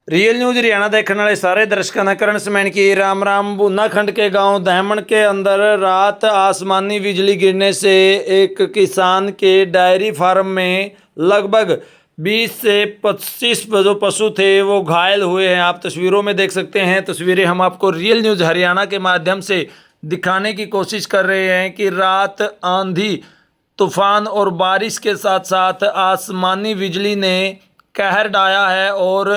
Real news Haryana देखने वाले सारे दर्शकों ने करण समेन की राम राम। बुन्नाखंड के गांव दहमन के अंदर रात आसमानी बिजली गिरने से एक किसान के डेयरी फार्म में लगभग 20 से 25 जो पशु थे वो घायल हुए हैं। आप तस्वीरों में देख सकते हैं। तस्वीरें हम आपको रियल न्यूज हरियाणा के माध्यम से दिखाने की कोशिश कर रहे हैं कि रात आंधी तूफान और बारिश के साथ साथ आसमानी बिजली ने कहर ढाया है और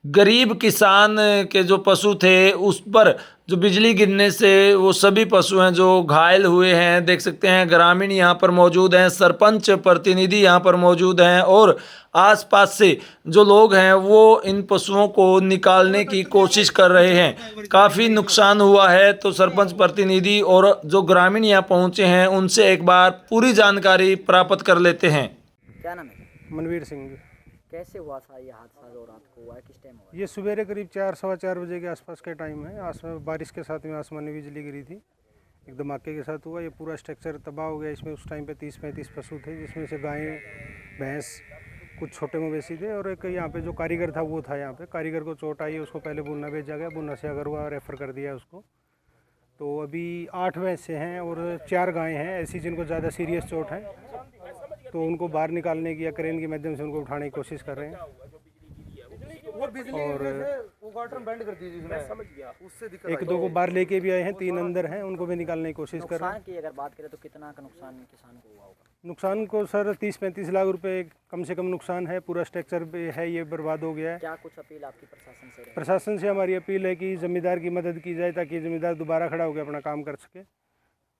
गरीब किसान के जो पशु थे उस पर जो बिजली गिरने से वो सभी पशु हैं जो घायल हुए हैं। देख सकते हैं ग्रामीण यहाँ पर मौजूद हैं, सरपंच प्रतिनिधि यहाँ पर मौजूद हैं और आसपास से जो लोग हैं वो इन पशुओं को निकालने की कोशिश कर रहे हैं। काफ़ी नुकसान हुआ है तो सरपंच प्रतिनिधि और जो ग्रामीण यहाँ पहुँचे हैं उनसे एक बार पूरी जानकारी प्राप्त कर लेते हैं। क्या नाम है? मनवीर सिंह। कैसे हुआ था ये हादसा जो रात को हुआ है? किस टाइम हुआ है? ये सवेरे करीब 4 सवा 4 बजे के आसपास का टाइम है। बारिश के साथ में आसमानी बिजली गिरी थी, एक धमाके के साथ हुआ। ये पूरा स्ट्रक्चर तबाह हो गया। इसमें उस टाइम पे 30-35 पशु थे, जिसमें से गायें, भैंस, कुछ छोटे मवेशी थे और एक यहाँ पे जो कारीगर था वो था। यहाँ पे कारीगर को चोट आई, उसको पहले बुन्ना भेजा गया, बुन्ना से अगरवा रेफ़र कर दिया उसको। तो अभी 8 भैंसे हैं और 4 गायें हैं ऐसी जिनको ज़्यादा सीरियस चोट है, तो उनको बाहर निकालने की या क्रेन के माध्यम से उनको उठाने की कोशिश कर रहे हैं। और एक दो को बाहर लेके भी आए हैं, 3 अंदर हैं, उनको भी निकालने की कोशिश कर रहे हैं। नुकसान की अगर बात करें तो कितना का नुकसान किसान को हुआ होगा? नुकसान को सर 30-35 लाख रुपए कम से कम नुकसान है। पूरा स्ट्रक्चर भी है ये बर्बाद हो गया है। क्या कुछ अपील आपकी प्रशासन से? प्रशासन से हमारी अपील है कि ज़मींदार की मदद की जाए ताकि ज़मींदार दोबारा खड़ा होकर अपना काम कर सके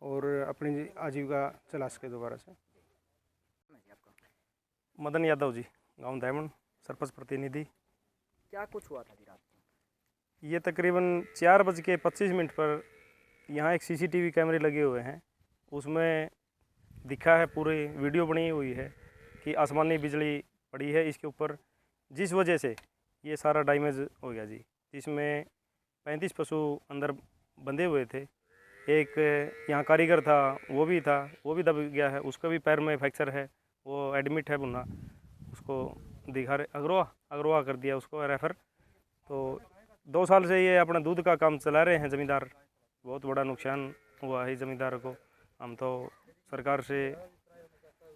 और अपनी आजीविका चला सके दोबारा से। मदन यादव जी, गांव दहमन, सरपंच प्रतिनिधि। क्या कुछ हुआ था रात को? ये तकरीबन 4:25 पर यहाँ एक सीसीटीवी कैमरे लगे हुए हैं, उसमें दिखा है, पूरी वीडियो बनी हुई है कि आसमानी बिजली पड़ी है इसके ऊपर, जिस वजह से ये सारा डैमेज हो गया जी। जिसमें 35 पशु अंदर बंधे हुए थे। एक यहाँ कारीगर था, वो भी दब गया है, उसका भी पैर में फ्रैक्चर है, वो एडमिट है बुन्ना। उसको दिखा रहे अगरवा कर दिया उसको रेफ़र। तो 2 साल से ये अपना दूध का काम चला रहे हैं ज़मींदार। बहुत बड़ा नुकसान हुआ है ज़मींदार को। हम तो सरकार से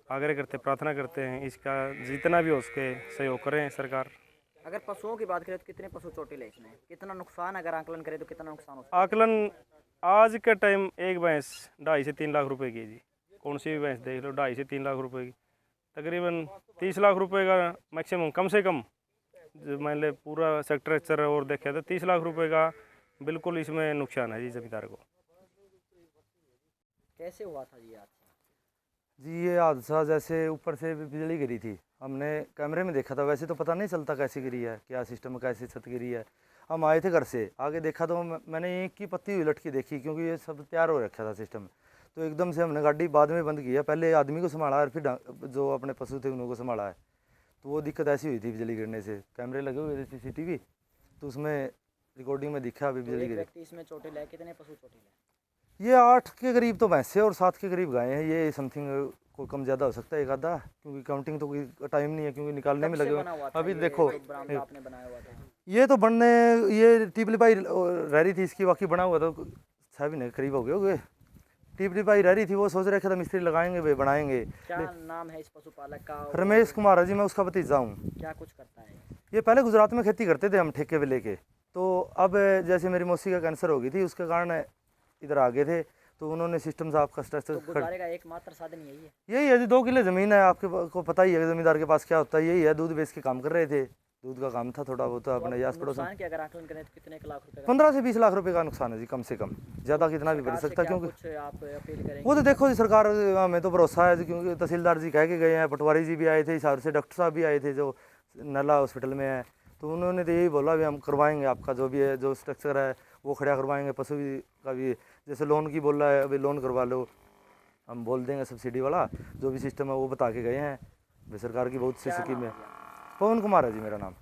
आग्रह करते, प्रार्थना करते हैं इसका जितना भी हो सके सहयोग करें सरकार। अगर पशुओं की बात करें तो कितने पशु चोटिल है इसमें? कितना नुकसान अगर आकलन करें तो कितना नुकसान हो सकता है? आकलन आज के टाइम एक भैंस 2.5 से 3 लाख रुपए की जी। कौन सी भी भैंस देख लो, 2.5 से 3 लाख रुपए की, तकरीबन 30 लाख रुपए का मैक्सिमम, कम से कम जो मैंने पूरा स्ट्रक्चर और देखा तो 30 लाख रुपए का बिल्कुल इसमें नुकसान है जी ज़मींदार को। कैसे हुआ था ये हादसा? जी ये हादसा जैसे ऊपर से बिजली गिरी थी, हमने कैमरे में देखा था। वैसे तो पता नहीं चलता कैसे गिरी है, क्या सिस्टम, कैसे छत गिरी है। हम आए थे घर से, आगे देखा तो मैंने ईंट की पत्ती हुई लटकी देखी, क्योंकि ये सब तैयार हो रखा था सिस्टम। तो एकदम से हमने गाड़ी बाद में बंद किया, पहले आदमी को संभाला और फिर जो अपने पशु थे उनको संभाला है। तो वो दिक्कत ऐसी हुई थी बिजली गिरने से। कैमरे लगे हुए थे सीसीटीवी, तो उसमें रिकॉर्डिंग में दिखा अभी बिजली गिरी। व्यक्ति इसमें चोटिल है, कितने पशु चोटिल है? ये 8 के करीब तो भैंसे और 7 के करीब गाय हैं। ये समथिंग कोई कम ज़्यादा हो सकता है, एक आधा, क्योंकि काउंटिंग तो कोई टाइम नहीं है, क्योंकि निकालने में लगे हुए। अभी देखो आपने बनाया हुआ था ये तो बनने, ये टिपली पाई रह रही थी इसकी, बाकी बना हुआ तो 6 महीने के करीब हो गए। टिपली पाई रह रही थी, वो सोच रहे थे मिस्त्री लगाएंगे वे बनाएंगे। क्या नाम है इस पशुपालक का? रमेश कुमार है जी, मैं उसका भतीजा हूँ। क्या कुछ करता है? ये पहले गुजरात में खेती करते थे हम ठेके पे लेके। तो अब जैसे मेरी मौसी का कैंसर हो गई थी, उसके कारण इधर आ गए थे, तो उन्होंने सिस्टम साहब का स्ट्रक्चर गुजारे का एकमात्र साधन यही है? यही है जी। 2 किले ज़मीन है, आपके को पता ही है ज़मींदार के पास क्या होता है। यही है, दूध बेच के काम कर रहे थे, दूध का काम था थोड़ा बहुत अपने यास पड़ोस में। की अगर आकलन करें तो कितने लाख रुपए? 15 से 20 लाख रुपए का नुकसान है जी, कम से कम। ज़्यादा कितना भी बढ़ सकता है, क्योंकि कुछ आप अपील करेंगे? वो तो देखो जी, सरकार हमें तो भरोसा है जी, क्योंकि तहसीलदार जी कह के गए हैं, पटवारी जी भी आए थे, हिसार से डॉक्टर साहब भी आए थे जो नला हॉस्पिटल में है। तो उन्होंने तो यही बोला भी हम करवाएंगे, आपका जो भी है, जो स्ट्रक्चर है वो खड़ा करवाएंगे। पशु का भी जैसे लोन की बोल रहा है, अभी लोन करवा लो, हम बोल देंगे सब्सिडी वाला जो भी सिस्टम है वो बता के गए हैं। सरकार की बहुत सी स्कीम है। पवन कुमार है जी मेरा नाम।